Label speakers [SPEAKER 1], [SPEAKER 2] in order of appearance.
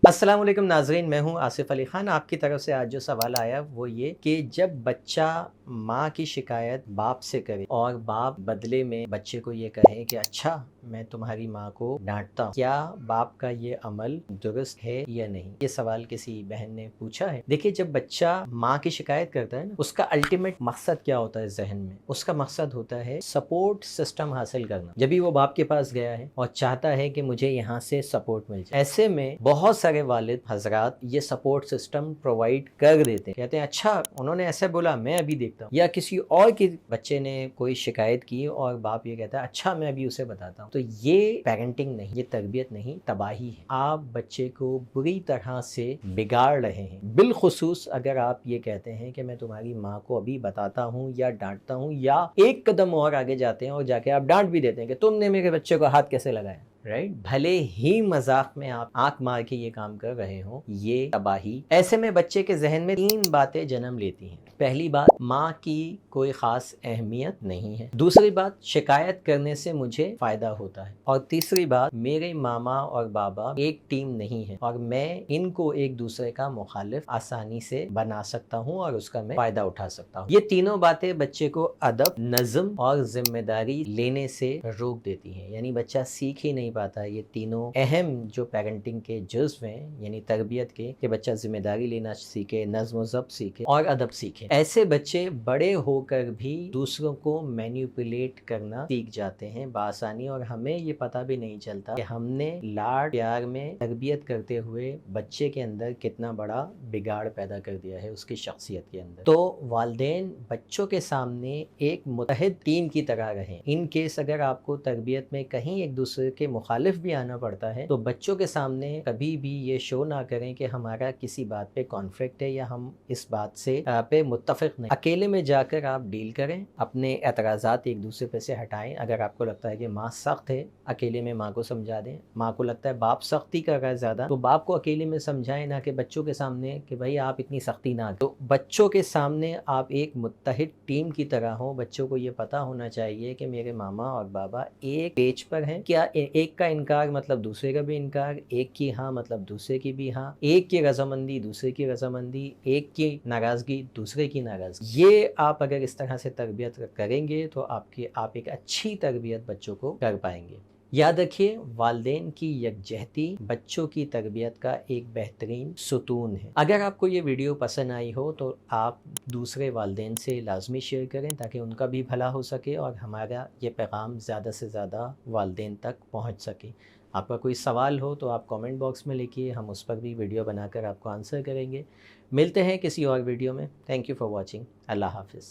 [SPEAKER 1] अस्सलाम वालेकुम नाज़रीन, मैं हूँ आसिफ़ अली ख़ान। आपकी तरफ से आज जो सवाल आया वो ये कि जब बच्चा माँ की शिकायत बाप से करे और बाप बदले में बच्चे को ये कहे कि अच्छा मैं तुम्हारी माँ को डांटता हूँ, क्या बाप का ये अमल दुरुस्त है या नहीं? ये सवाल किसी बहन ने पूछा है। देखिए, जब बच्चा माँ की शिकायत करता है ना, उसका अल्टीमेट मकसद क्या होता है ज़हन में? उसका मकसद होता है सपोर्ट सिस्टम हासिल करना। जब भी वो बाप के पास गया है और चाहता है कि मुझे यहाँ से सपोर्ट मिल जाए, ऐसे में बहुत सारे वालिद हजरात ये सपोर्ट सिस्टम प्रोवाइड कर देते हैं। कहते हैं अच्छा उन्होंने ऐसे बोला, मैं अभी देखता हूँ। या किसी और के बच्चे ने कोई शिकायत की और बाप ये कहता है अच्छा मैं अभी उसे बताता हूँ। तो ये पेरेंटिंग नहीं, ये तरबियत नहीं, तबाही है। आप बच्चे को बुरी तरह से बिगाड़ रहे हैं। बिलखुसूस अगर आप ये कहते हैं कि मैं तुम्हारी माँ को अभी बताता हूँ या डांटता हूँ, या एक कदम और आगे जाते हैं और जाके आप डांट भी देते हैं कि तुमने मेरे बच्चे को हाथ कैसे लगाया, राइट? भले ही मजाक में आप आंख मार के ये काम कर रहे हो, ये तबाही। ऐसे में बच्चे के जहन में तीन बातें जन्म लेती हैं। पहली बात, माँ की कोई खास अहमियत नहीं है। दूसरी बात, शिकायत करने से मुझे फायदा होता है। और तीसरी बात, मेरे मामा और बाबा एक टीम नहीं है और मैं इनको एक दूसरे का मुखालिफ आसानी से बना सकता हूँ और उसका मैं फायदा उठा सकता हूँ। ये तीनों बातें बच्चे को अदब, नज्म और जिम्मेदारी लेने से रोक देती हैं। यानी बच्चा सीख ही नहीं पाता ये तीनों अहम जो पेरेंटिंग के जुज्व हैं, यानी तरबियत के, कि बच्चा जिम्मेदारी लेना सीखे, नज्म ज़ब्त सीखे और अदब सीखे। ऐसे बच्चे बड़े होकर भी दूसरों को मैनिपुलेट करना सीख जाते हैं बासानी, और हमें ये पता भी नहीं चलता कि हमने लाड प्यार में तरबियत करते हुए बच्चे के अंदर कितना बड़ा बिगाड़ पैदा कर दिया है उसकी शख्सियत के अंदर। तो वालिदैन बच्चों के सामने एक मुत्तहिद टीम की तरह रहें। इन केस अगर आपको तरबियत में कहीं एक दूसरे के मुखालिफ भी आना पड़ता है तो बच्चों के सामने कभी भी ये शो ना करें कि हमारा किसी बात पे कॉन्फ्लिक्ट है या हम इस बात से पे मुत्तफिक नहीं। अकेले में जाकर आप डील करें, अपने एतराज़ात एक दूसरे पे से हटाएं। अगर आपको लगता है कि माँ सख्त है, अकेले में माँ को समझा दें। माँ को लगता है बाप सख्ती कर रहा है ज़्यादा, तो बाप को अकेले में समझाएं, ना कि बच्चों के सामने कि भाई आप इतनी सख्ती ना। तो बच्चों के सामने आप एक मुत्तहिद टीम की तरह हो। बच्चों को ये पता होना चाहिए कि मेरे मामा और बाबा एक पेज पर हैं। क्या एक का इनकार मतलब दूसरे का भी इनकार, एक की हाँ मतलब दूसरे की भी हाँ, एक की रजामंदी दूसरे की रजामंदी, एक की नाराज़गी दूसरे की नाराज़गी। ये आप अगर इस तरह से तरबियत करेंगे तो आप एक अच्छी तरबियत बच्चों को कर पाएंगे। याद रखिए, वालिदैन की यकजहती बच्चों की तरबियत का एक बेहतरीन सुतून है। अगर आपको ये वीडियो पसंद आई हो तो आप दूसरे वालिदैन से लाजमी शेयर करें ताकि उनका भी भला हो सके और हमारा ये पैगाम ज़्यादा से ज़्यादा वालिदैन तक पहुँच सके। आपका कोई सवाल हो तो आप कमेंट बॉक्स में लिखिए, हम उस पर भी वीडियो बनाकर आपको आंसर करेंगे। मिलते हैं किसी और वीडियो में। Thank you for watching. अल्लाह हाफिज़।